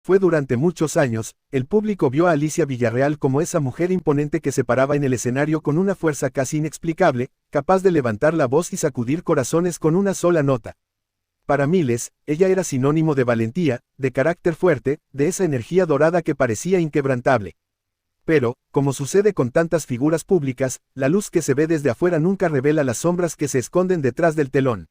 Fue durante muchos años, el público vio a Alicia Villarreal como esa mujer imponente que se paraba en el escenario con una fuerza casi inexplicable, capaz de levantar la voz y sacudir corazones con una sola nota. Para miles, ella era sinónimo de valentía, de carácter fuerte, de esa energía dorada que parecía inquebrantable. Pero, como sucede con tantas figuras públicas, la luz que se ve desde afuera nunca revela las sombras que se esconden detrás del telón.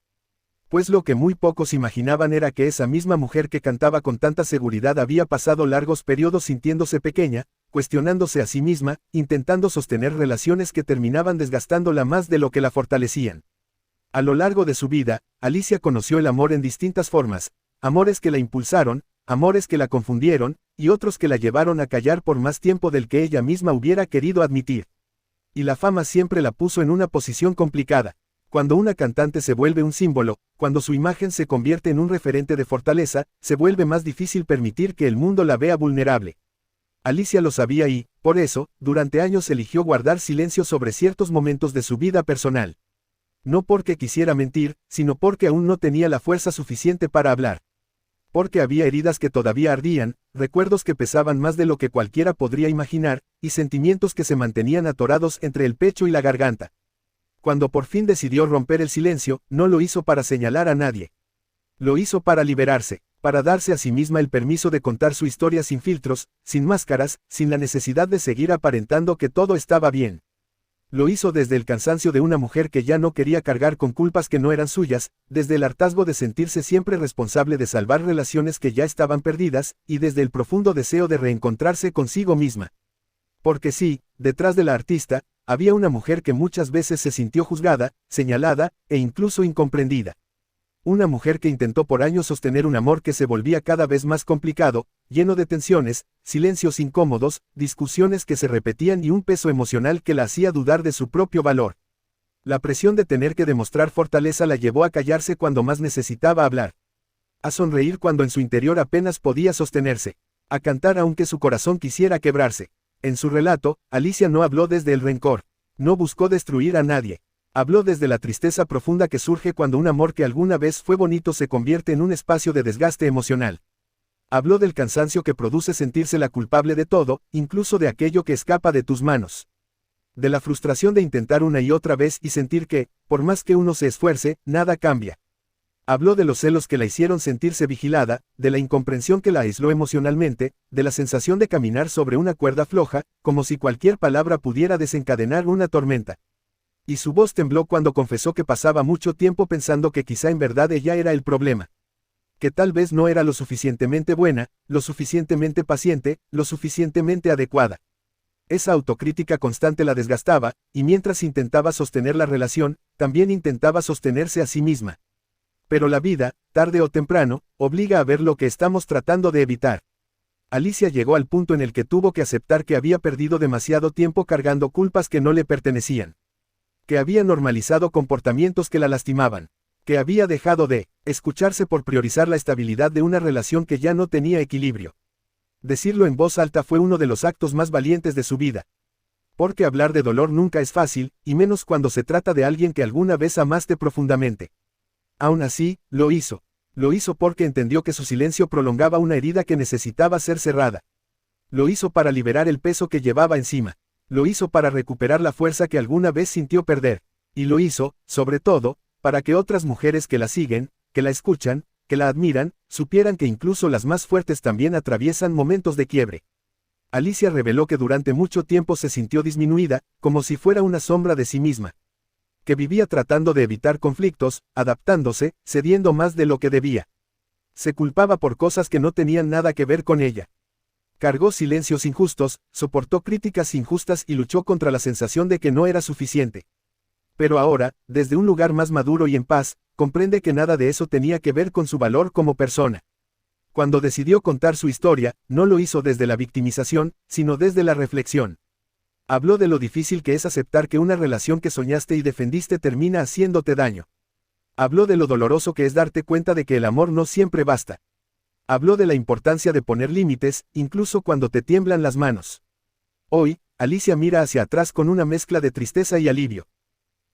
Pues lo que muy pocos imaginaban era que esa misma mujer que cantaba con tanta seguridad había pasado largos periodos sintiéndose pequeña, cuestionándose a sí misma, intentando sostener relaciones que terminaban desgastándola más de lo que la fortalecían. A lo largo de su vida, Alicia conoció el amor en distintas formas, amores que la impulsaron, amores que la confundieron, y otros que la llevaron a callar por más tiempo del que ella misma hubiera querido admitir. Y la fama siempre la puso en una posición complicada. Cuando una cantante se vuelve un símbolo, cuando su imagen se convierte en un referente de fortaleza, se vuelve más difícil permitir que el mundo la vea vulnerable. Alicia lo sabía y, por eso, durante años eligió guardar silencio sobre ciertos momentos de su vida personal. No porque quisiera mentir, sino porque aún no tenía la fuerza suficiente para hablar. Porque había heridas que todavía ardían, recuerdos que pesaban más de lo que cualquiera podría imaginar, y sentimientos que se mantenían atorados entre el pecho y la garganta. Cuando por fin decidió romper el silencio, no lo hizo para señalar a nadie. Lo hizo para liberarse, para darse a sí misma el permiso de contar su historia sin filtros, sin máscaras, sin la necesidad de seguir aparentando que todo estaba bien. Lo hizo desde el cansancio de una mujer que ya no quería cargar con culpas que no eran suyas, desde el hartazgo de sentirse siempre responsable de salvar relaciones que ya estaban perdidas, y desde el profundo deseo de reencontrarse consigo misma. Porque sí, detrás de la artista, había una mujer que muchas veces se sintió juzgada, señalada, e incluso incomprendida. Una mujer que intentó por años sostener un amor que se volvía cada vez más complicado, lleno de tensiones, silencios incómodos, discusiones que se repetían y un peso emocional que la hacía dudar de su propio valor. La presión de tener que demostrar fortaleza la llevó a callarse cuando más necesitaba hablar. A sonreír cuando en su interior apenas podía sostenerse. A cantar aunque su corazón quisiera quebrarse. En su relato, Alicia no habló desde el rencor. No buscó destruir a nadie. Habló desde la tristeza profunda que surge cuando un amor que alguna vez fue bonito se convierte en un espacio de desgaste emocional. Habló del cansancio que produce sentirse la culpable de todo, incluso de aquello que escapa de tus manos. De la frustración de intentar una y otra vez y sentir que, por más que uno se esfuerce, nada cambia. Habló de los celos que la hicieron sentirse vigilada, de la incomprensión que la aisló emocionalmente, de la sensación de caminar sobre una cuerda floja, como si cualquier palabra pudiera desencadenar una tormenta. Y su voz tembló cuando confesó que pasaba mucho tiempo pensando que quizá en verdad ella era el problema. Que tal vez no era lo suficientemente buena, lo suficientemente paciente, lo suficientemente adecuada. Esa autocrítica constante la desgastaba, y mientras intentaba sostener la relación, también intentaba sostenerse a sí misma. Pero la vida, tarde o temprano, obliga a ver lo que estamos tratando de evitar. Alicia llegó al punto en el que tuvo que aceptar que había perdido demasiado tiempo cargando culpas que no le pertenecían. Que había normalizado comportamientos que la lastimaban. Que había dejado de escucharse por priorizar la estabilidad de una relación que ya no tenía equilibrio. Decirlo en voz alta fue uno de los actos más valientes de su vida. Porque hablar de dolor nunca es fácil, y menos cuando se trata de alguien que alguna vez amaste profundamente. Aún así, lo hizo. Lo hizo porque entendió que su silencio prolongaba una herida que necesitaba ser cerrada. Lo hizo para liberar el peso que llevaba encima. Lo hizo para recuperar la fuerza que alguna vez sintió perder. Y lo hizo, sobre todo, para que otras mujeres que la siguen, que la escuchan, que la admiran, supieran que incluso las más fuertes también atraviesan momentos de quiebre. Alicia reveló que durante mucho tiempo se sintió disminuida, como si fuera una sombra de sí misma. Que vivía tratando de evitar conflictos, adaptándose, cediendo más de lo que debía. Se culpaba por cosas que no tenían nada que ver con ella. Cargó silencios injustos, soportó críticas injustas y luchó contra la sensación de que no era suficiente. Pero ahora, desde un lugar más maduro y en paz, comprende que nada de eso tenía que ver con su valor como persona. Cuando decidió contar su historia, no lo hizo desde la victimización, sino desde la reflexión. Habló de lo difícil que es aceptar que una relación que soñaste y defendiste termina haciéndote daño. Habló de lo doloroso que es darte cuenta de que el amor no siempre basta. Habló de la importancia de poner límites, incluso cuando te tiemblan las manos. Hoy, Alicia mira hacia atrás con una mezcla de tristeza y alivio.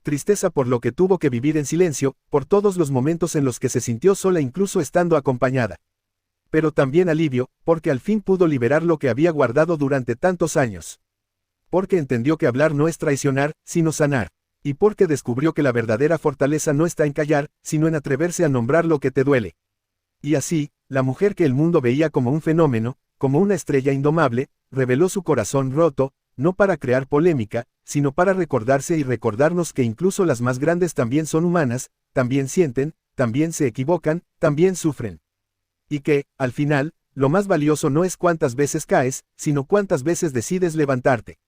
Tristeza por lo que tuvo que vivir en silencio, por todos los momentos en los que se sintió sola incluso estando acompañada. pero también alivio, porque al fin pudo liberar lo que había guardado durante tantos años. Porque entendió que hablar no es traicionar, sino sanar. Y porque descubrió que la verdadera fortaleza no está en callar, sino en atreverse a nombrar lo que te duele. Y así, la mujer que el mundo veía como un fenómeno, como una estrella indomable, reveló su corazón roto, no para crear polémica, sino para recordarse y recordarnos que incluso las más grandes también son humanas, también sienten, también se equivocan, también sufren. Y que, al final, lo más valioso no es cuántas veces caes, sino cuántas veces decides levantarte.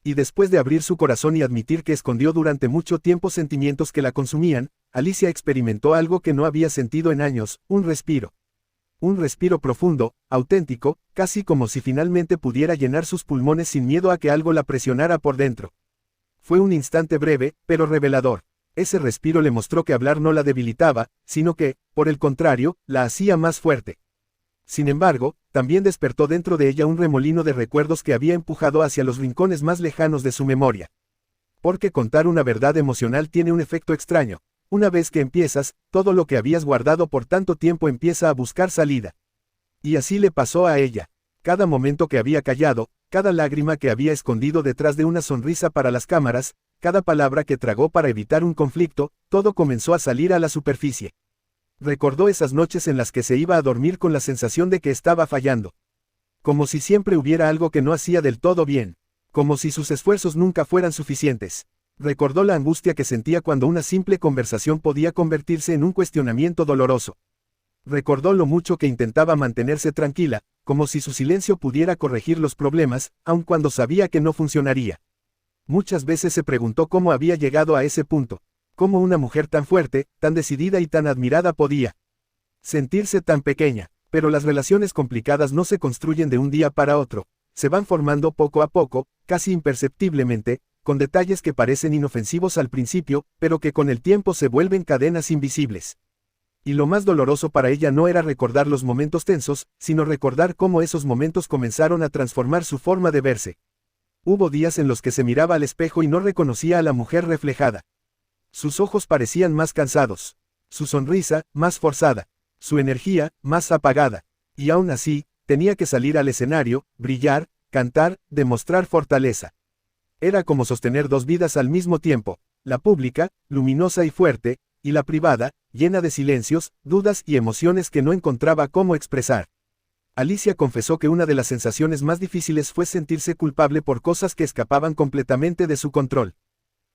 Y después de abrir su corazón y admitir que escondió durante mucho tiempo sentimientos que la consumían, Alicia experimentó algo que no había sentido en años, un respiro. Un respiro profundo, auténtico, casi como si finalmente pudiera llenar sus pulmones sin miedo a que algo la presionara por dentro. Fue un instante breve, pero revelador. Ese respiro le mostró que hablar no la debilitaba, sino que, por el contrario, la hacía más fuerte. Sin embargo, también despertó dentro de ella un remolino de recuerdos que había empujado hacia los rincones más lejanos de su memoria. Porque contar una verdad emocional tiene un efecto extraño. Una vez que empiezas, todo lo que habías guardado por tanto tiempo empieza a buscar salida. Y así le pasó a ella. Cada momento que había callado, cada lágrima que había escondido detrás de una sonrisa para las cámaras, cada palabra que tragó para evitar un conflicto, todo comenzó a salir a la superficie. Recordó esas noches en las que se iba a dormir con la sensación de que estaba fallando. Como si siempre hubiera algo que no hacía del todo bien. Como si sus esfuerzos nunca fueran suficientes. Recordó la angustia que sentía cuando una simple conversación podía convertirse en un cuestionamiento doloroso. Recordó lo mucho que intentaba mantenerse tranquila, como si su silencio pudiera corregir los problemas, aun cuando sabía que no funcionaría. Muchas veces se preguntó cómo había llegado a ese punto. Cómo una mujer tan fuerte, tan decidida y tan admirada podía sentirse tan pequeña. Pero las relaciones complicadas no se construyen de un día para otro. Se van formando poco a poco, casi imperceptiblemente, con detalles que parecen inofensivos al principio, pero que con el tiempo se vuelven cadenas invisibles. Y lo más doloroso para ella no era recordar los momentos tensos, sino recordar cómo esos momentos comenzaron a transformar su forma de verse. Hubo días en los que se miraba al espejo y no reconocía a la mujer reflejada. Sus ojos parecían más cansados. Su sonrisa, más forzada. Su energía, más apagada. Y aún así, tenía que salir al escenario, brillar, cantar, demostrar fortaleza. Era como sostener dos vidas al mismo tiempo, la pública, luminosa y fuerte, y la privada, llena de silencios, dudas y emociones que no encontraba cómo expresar. Alicia confesó que una de las sensaciones más difíciles fue sentirse culpable por cosas que escapaban completamente de su control.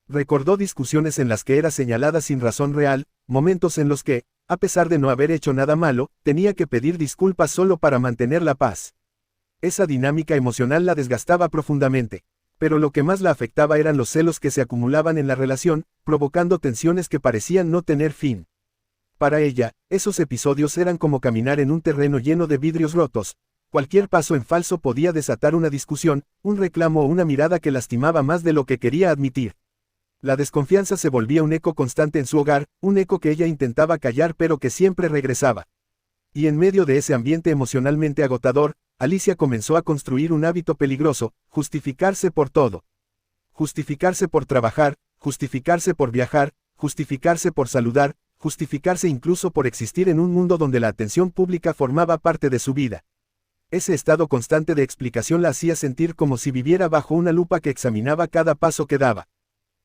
Recordó discusiones en las que era señalada sin razón real, momentos en los que, a pesar de no haber hecho nada malo, tenía que pedir disculpas solo para mantener la paz. Esa dinámica emocional la desgastaba profundamente. Pero lo que más la afectaba eran los celos que se acumulaban en la relación, provocando tensiones que parecían no tener fin. Para ella, esos episodios eran como caminar en un terreno lleno de vidrios rotos. Cualquier paso en falso podía desatar una discusión, un reclamo o una mirada que lastimaba más de lo que quería admitir. La desconfianza se volvía un eco constante en su hogar, un eco que ella intentaba callar pero que siempre regresaba. Y en medio de ese ambiente emocionalmente agotador, Alicia comenzó a construir un hábito peligroso: justificarse por todo. Justificarse por trabajar, justificarse por viajar, justificarse por saludar, justificarse incluso por existir en un mundo donde la atención pública formaba parte de su vida. Ese estado constante de explicación la hacía sentir como si viviera bajo una lupa que examinaba cada paso que daba.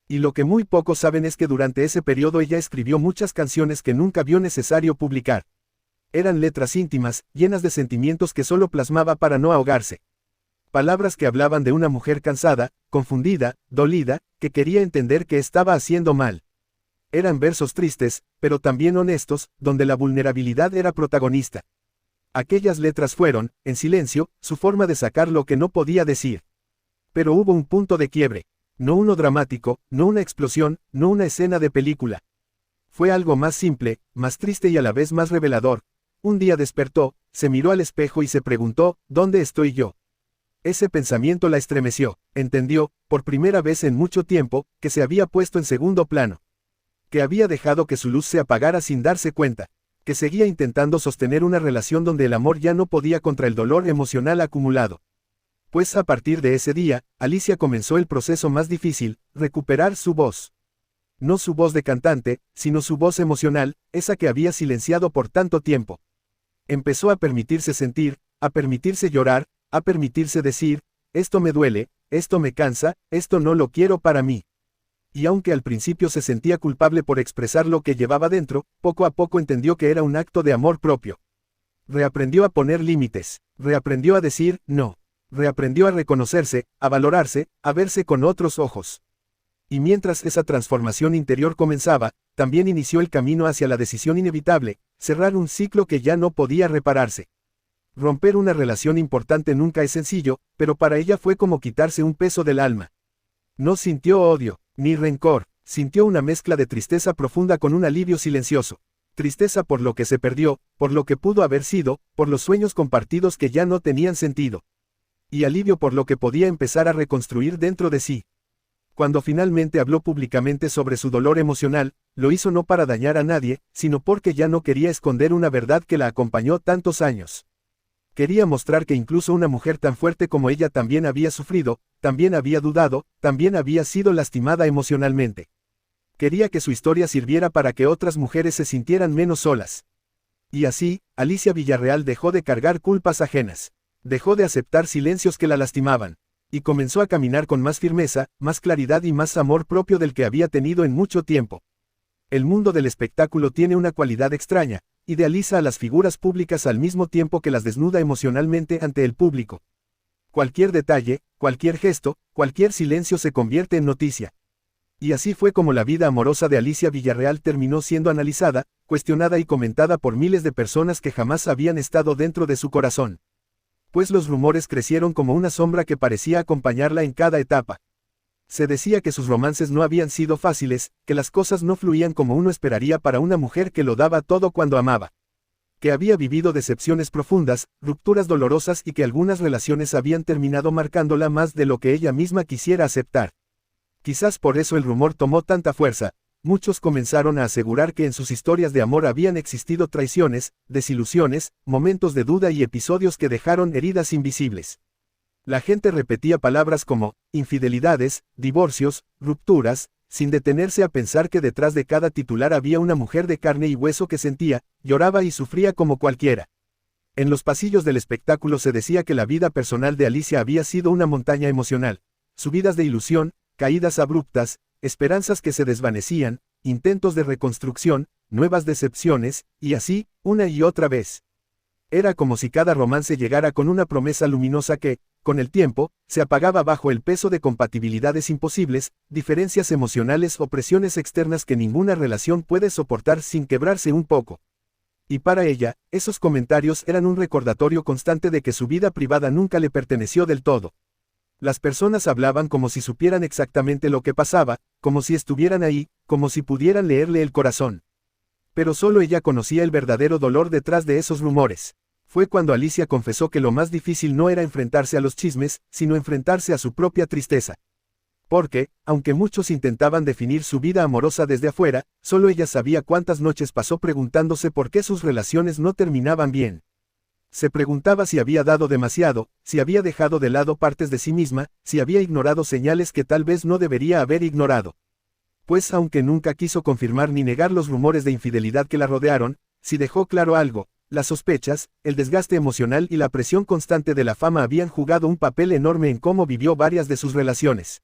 Y lo que muy pocos saben es que durante ese periodo ella escribió muchas canciones que nunca vio necesario publicar. Eran letras íntimas, llenas de sentimientos que solo plasmaba para no ahogarse. Palabras que hablaban de una mujer cansada, confundida, dolida, que quería entender que estaba haciendo mal. Eran versos tristes, pero también honestos, donde la vulnerabilidad era protagonista. Aquellas letras fueron, en silencio, su forma de sacar lo que no podía decir. Pero hubo un punto de quiebre. No uno dramático, no una explosión, no una escena de película. Fue algo más simple, más triste y a la vez más revelador. Un día despertó, se miró al espejo y se preguntó, ¿dónde estoy yo? Ese pensamiento la estremeció. Entendió, por primera vez en mucho tiempo, que se había puesto en segundo plano. Que había dejado que su luz se apagara sin darse cuenta. Que seguía intentando sostener una relación donde el amor ya no podía contra el dolor emocional acumulado. Pues a partir de ese día, Alicia comenzó el proceso más difícil: recuperar su voz. No su voz de cantante, sino su voz emocional, esa que había silenciado por tanto tiempo. Empezó a permitirse sentir, a permitirse llorar, a permitirse decir, esto me duele, esto me cansa, esto no lo quiero para mí. Y aunque al principio se sentía culpable por expresar lo que llevaba dentro, poco a poco entendió que era un acto de amor propio. Reaprendió a poner límites, reaprendió a decir no, reaprendió a reconocerse, a valorarse, a verse con otros ojos. Y mientras esa transformación interior comenzaba, también inició el camino hacia la decisión inevitable, cerrar un ciclo que ya no podía repararse. Romper una relación importante nunca es sencillo, pero para ella fue como quitarse un peso del alma. No sintió odio, ni rencor, sintió una mezcla de tristeza profunda con un alivio silencioso. Tristeza por lo que se perdió, por lo que pudo haber sido, por los sueños compartidos que ya no tenían sentido. Y alivio por lo que podía empezar a reconstruir dentro de sí. Cuando finalmente habló públicamente sobre su dolor emocional, lo hizo no para dañar a nadie, sino porque ya no quería esconder una verdad que la acompañó tantos años. Quería mostrar que incluso una mujer tan fuerte como ella también había sufrido, también había dudado, también había sido lastimada emocionalmente. Quería que su historia sirviera para que otras mujeres se sintieran menos solas. Y así, Alicia Villarreal dejó de cargar culpas ajenas. Dejó de aceptar silencios que la lastimaban. Y comenzó a caminar con más firmeza, más claridad y más amor propio del que había tenido en mucho tiempo. El mundo del espectáculo tiene una cualidad extraña: idealiza a las figuras públicas al mismo tiempo que las desnuda emocionalmente ante el público. Cualquier detalle, cualquier gesto, cualquier silencio se convierte en noticia. Y así fue como la vida amorosa de Alicia Villarreal terminó siendo analizada, cuestionada y comentada por miles de personas que jamás habían estado dentro de su corazón. Pues los rumores crecieron como una sombra que parecía acompañarla en cada etapa. Se decía que sus romances no habían sido fáciles, que las cosas no fluían como uno esperaría para una mujer que lo daba todo cuando amaba. Que había vivido decepciones profundas, rupturas dolorosas y que algunas relaciones habían terminado marcándola más de lo que ella misma quisiera aceptar. Quizás por eso el rumor tomó tanta fuerza. Muchos comenzaron a asegurar que en sus historias de amor habían existido traiciones, desilusiones, momentos de duda y episodios que dejaron heridas invisibles. La gente repetía palabras como infidelidades, divorcios, rupturas, sin detenerse a pensar que detrás de cada titular había una mujer de carne y hueso que sentía, lloraba y sufría como cualquiera. En los pasillos del espectáculo se decía que la vida personal de Alicia había sido una montaña emocional. Subidas de ilusión, caídas abruptas, esperanzas que se desvanecían, intentos de reconstrucción, nuevas decepciones, y así, una y otra vez. Era como si cada romance llegara con una promesa luminosa que, con el tiempo, se apagaba bajo el peso de compatibilidades imposibles, diferencias emocionales o presiones externas que ninguna relación puede soportar sin quebrarse un poco. Y para ella, esos comentarios eran un recordatorio constante de que su vida privada nunca le perteneció del todo. Las personas hablaban como si supieran exactamente lo que pasaba, como si estuvieran ahí, como si pudieran leerle el corazón. Pero solo ella conocía el verdadero dolor detrás de esos rumores. Fue cuando Alicia confesó que lo más difícil no era enfrentarse a los chismes, sino enfrentarse a su propia tristeza. Porque, aunque muchos intentaban definir su vida amorosa desde afuera, solo ella sabía cuántas noches pasó preguntándose por qué sus relaciones no terminaban bien. Se preguntaba si había dado demasiado, si había dejado de lado partes de sí misma, si había ignorado señales que tal vez no debería haber ignorado. Pues aunque nunca quiso confirmar ni negar los rumores de infidelidad que la rodearon, sí dejó claro algo: las sospechas, el desgaste emocional y la presión constante de la fama habían jugado un papel enorme en cómo vivió varias de sus relaciones.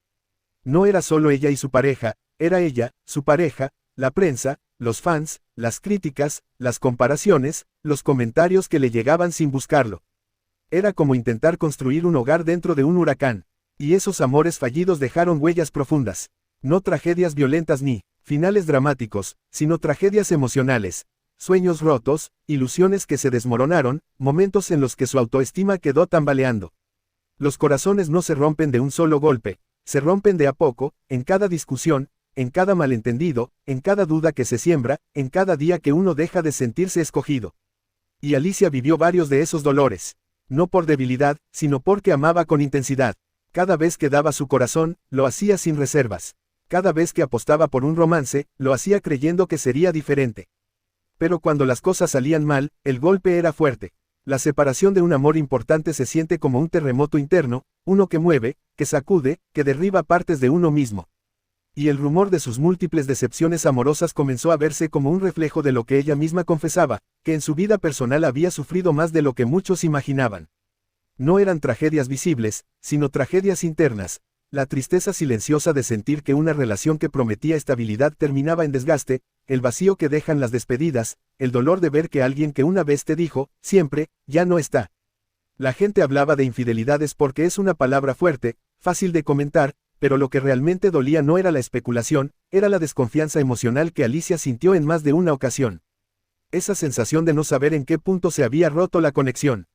No era solo ella y su pareja, era ella, su pareja, la prensa, los fans, las críticas, las comparaciones, los comentarios que le llegaban sin buscarlo. Era como intentar construir un hogar dentro de un huracán. Y esos amores fallidos dejaron huellas profundas. No tragedias violentas ni finales dramáticos, sino tragedias emocionales. Sueños rotos, ilusiones que se desmoronaron, momentos en los que su autoestima quedó tambaleando. Los corazones no se rompen de un solo golpe, se rompen de a poco, en cada discusión, en cada malentendido, en cada duda que se siembra, en cada día que uno deja de sentirse escogido. Y Alicia vivió varios de esos dolores. No por debilidad, sino porque amaba con intensidad. Cada vez que daba su corazón, lo hacía sin reservas. Cada vez que apostaba por un romance, lo hacía creyendo que sería diferente. Pero cuando las cosas salían mal, el golpe era fuerte. La separación de un amor importante se siente como un terremoto interno, uno que mueve, que sacude, que derriba partes de uno mismo. Y el rumor de sus múltiples decepciones amorosas comenzó a verse como un reflejo de lo que ella misma confesaba, que en su vida personal había sufrido más de lo que muchos imaginaban. No eran tragedias visibles, sino tragedias internas, la tristeza silenciosa de sentir que una relación que prometía estabilidad terminaba en desgaste, el vacío que dejan las despedidas, el dolor de ver que alguien que una vez te dijo, siempre, ya no está. La gente hablaba de infidelidades porque es una palabra fuerte, fácil de comentar, pero lo que realmente dolía no era la especulación, era la desconfianza emocional que Alicia sintió en más de una ocasión. Esa sensación de no saber en qué punto se había roto la conexión.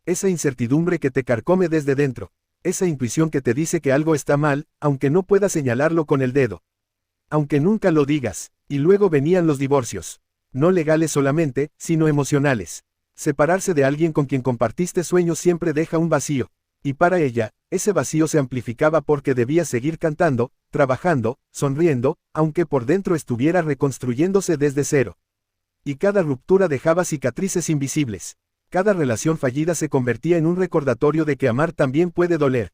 Esa incertidumbre que te carcome desde dentro. Esa intuición que te dice que algo está mal, aunque no puedas señalarlo con el dedo. Aunque nunca lo digas. Y luego venían los divorcios. No legales solamente, sino emocionales. Separarse de alguien con quien compartiste sueños siempre deja un vacío. Y para ella, ese vacío se amplificaba porque debía seguir cantando, trabajando, sonriendo, aunque por dentro estuviera reconstruyéndose desde cero. Y cada ruptura dejaba cicatrices invisibles. Cada relación fallida se convertía en un recordatorio de que amar también puede doler.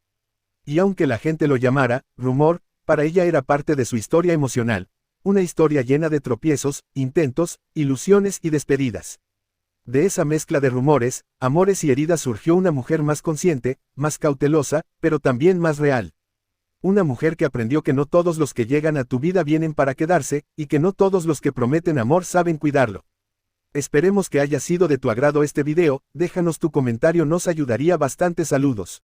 Y aunque la gente lo llamara rumor, para ella era parte de su historia emocional. Una historia llena de tropiezos, intentos, ilusiones y despedidas. De esa mezcla de rumores, amores y heridas surgió una mujer más consciente, más cautelosa, pero también más real. Una mujer que aprendió que no todos los que llegan a tu vida vienen para quedarse, y que no todos los que prometen amor saben cuidarlo. Esperemos que haya sido de tu agrado este video, déjanos tu comentario, nos ayudaría bastante. Saludos.